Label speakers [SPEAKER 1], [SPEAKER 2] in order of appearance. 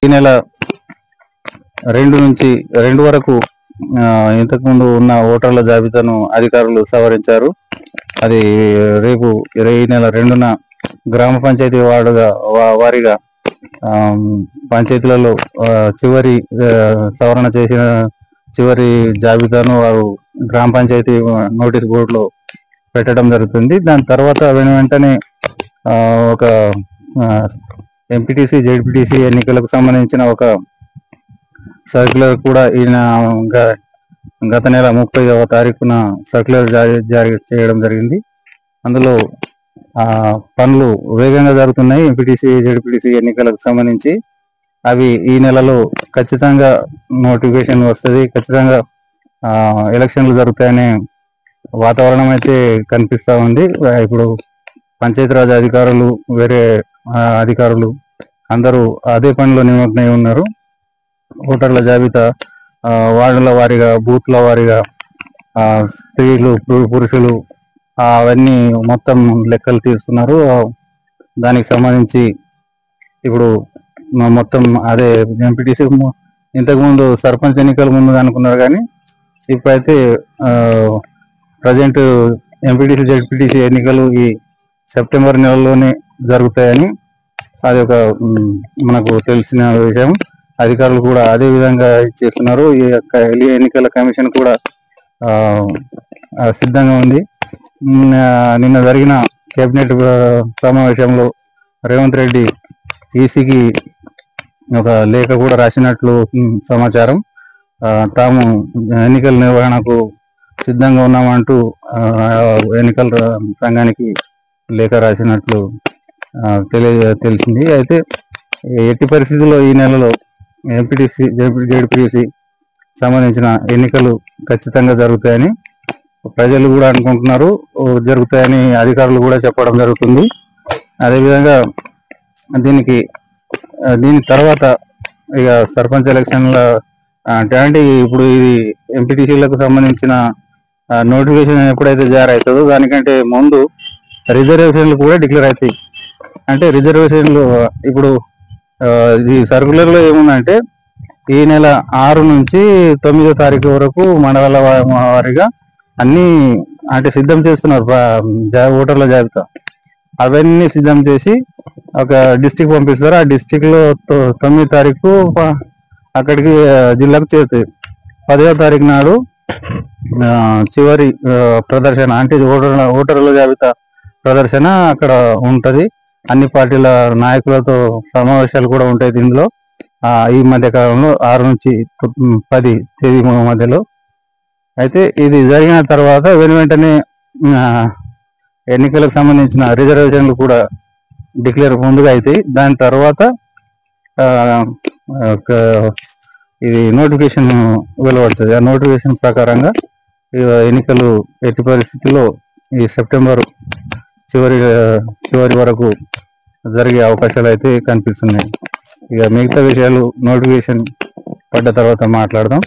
[SPEAKER 1] ఈ నెల 2 వరకు ఇంతకుముందు ఉన్న ఓటర్ల జాబితాను అధికారులు సవరించారు. అది రేపు ఈ నెల 2న గ్రామ పంచాయతీ వారీగా పంచాయతీలలో చివరి సవరణ చేసిన చివరి జాబితాను వారు గ్రామ పంచాయతీ నోటీస్ బోర్డులో పెట్టడం జరుగుతుంది. దాని తర్వాత వెంటనే ఒక ఎంపీటీసీ జెడ్పీటీసీ ఎన్నికలకు సంబంధించిన ఒక సర్క్యులర్ కూడా ఈయన గత నెల 30వ తారీఖున సర్క్యులర్ జారీ చేయడం జరిగింది. అందులో పనులు వేగంగా జరుగుతున్నాయి. ఎంపీటీసీ జెడ్పీటీసీ ఎన్నికలకు సంబంధించి అవి ఈ నెలలో ఖచ్చితంగా నోటిఫికేషన్ వస్తుంది, ఖచ్చితంగా ఎలక్షన్లు జరుగుతాయనే వాతావరణం అయితే కనిపిస్తూ ఉంది. ఇప్పుడు పంచాయతీరాజ్ అధికారులు, వేరే అధికారులు అందరూ అదే పనిలో నిమగ్నమై ఉన్నారు. ఓటర్ల జాబితా వార్డుల వారీగా, బూత్ల వారీగా స్త్రీలు, పురుషులు అవన్నీ మొత్తం లెక్కలు తీస్తున్నారు. దానికి సంబంధించి ఇప్పుడు మొత్తం అదే ఎంపీటీసీ ఇంతకుముందు సర్పంచ్ ఎన్నికలు ముందు అనుకున్నారు, కానీ ఇప్పుడైతే ప్రజెంట్ ఎంపీటీసీ జెడ్పీటీసీ ఎన్నికలు ఈ సెప్టెంబర్ నెలలోనే జరుగుతాయని అది ఒక మనకు తెలిసిన విషయం. అధికారులు కూడా అదే విధంగా చేస్తున్నారు. ఈ యొక్క ఎన్నికల కమిషన్ కూడా సిద్ధంగా ఉంది. నిన్న జరిగిన కేబినెట్ సమావేశంలో రేవంత్ రెడ్డి ఈసీకి ఒక లేఖ కూడా రాసినట్లు సమాచారం. తాము ఎన్నికల నిర్వహణకు సిద్ధంగా ఉన్నామంటూ ఎన్నికల సంఘానికి లేఖ రాసినట్లు తెలిసింది. అయితే ఎట్టి పరిస్థితుల్లో ఈ నెలలో ఎంపీటీసీ జెడ్పీటీసీ సంబంధించిన ఎన్నికలు ఖచ్చితంగా జరుగుతాయని ప్రజలు కూడా అనుకుంటున్నారు, జరుగుతాయని అధికారులు కూడా చెప్పడం జరుగుతుంది. అదేవిధంగా దీని తర్వాత ఇక సర్పంచ్ ఎలక్షన్ల అంటే ఇప్పుడు ఇది ఎంపీటీసీలకు సంబంధించిన నోటిఫికేషన్ ఎప్పుడైతే జారీ అవుతుందో దానికంటే ముందు రిజర్వేషన్లు కూడా డిక్లేర్ అవుతాయి. అంటే రిజర్వేషన్లు ఇప్పుడు ఈ సర్కులర్లో ఏముందంటే ఈ నెల 6 నుంచి 9వ తారీఖు వరకు మండలాల వారీగా అన్ని అంటే సిద్ధం చేస్తున్నారు. ఓటర్ల జాబితా అవన్నీ సిద్ధం చేసి ఒక డిస్టిక్ పంపిస్తారు. ఆ డిస్టిక్ లో 9వ తారీఖు అక్కడికి జిల్లాకు చేరుతాయి. 10వ తారీఖు నాడు చివరి ప్రదర్శన అంటే ఓటర్ల జాబితా ప్రదర్శన అక్కడ ఉంటది. అన్ని పార్టీల నాయకులతో సమావేశాలు కూడా ఉంటాయి దీనిలో. ఈ మధ్య కాలంలో 6 నుంచి 10 తేదీ మధ్యలో. అయితే ఇది జరిగిన తర్వాత వెంటనే ఎన్నికలకు సంబంధించిన రిజర్వేషన్లు కూడా డిక్లేర్ ముందుగా అవుతాయి. దాని తర్వాత ఇది నోటిఫికేషన్ వెలువడుతుంది. ఆ నోటిఫికేషన్ ప్రకారంగా ఎన్నికలు ఎట్టి పరిస్థితుల్లో ఈ సెప్టెంబర్ చివరి వరకు జరిగే అవకాశాలు అయితే కనిపిస్తున్నాయి. ఇక మిగతా విషయాలు నోటిఫికేషన్ పడ్డ తర్వాత మాట్లాడదాం.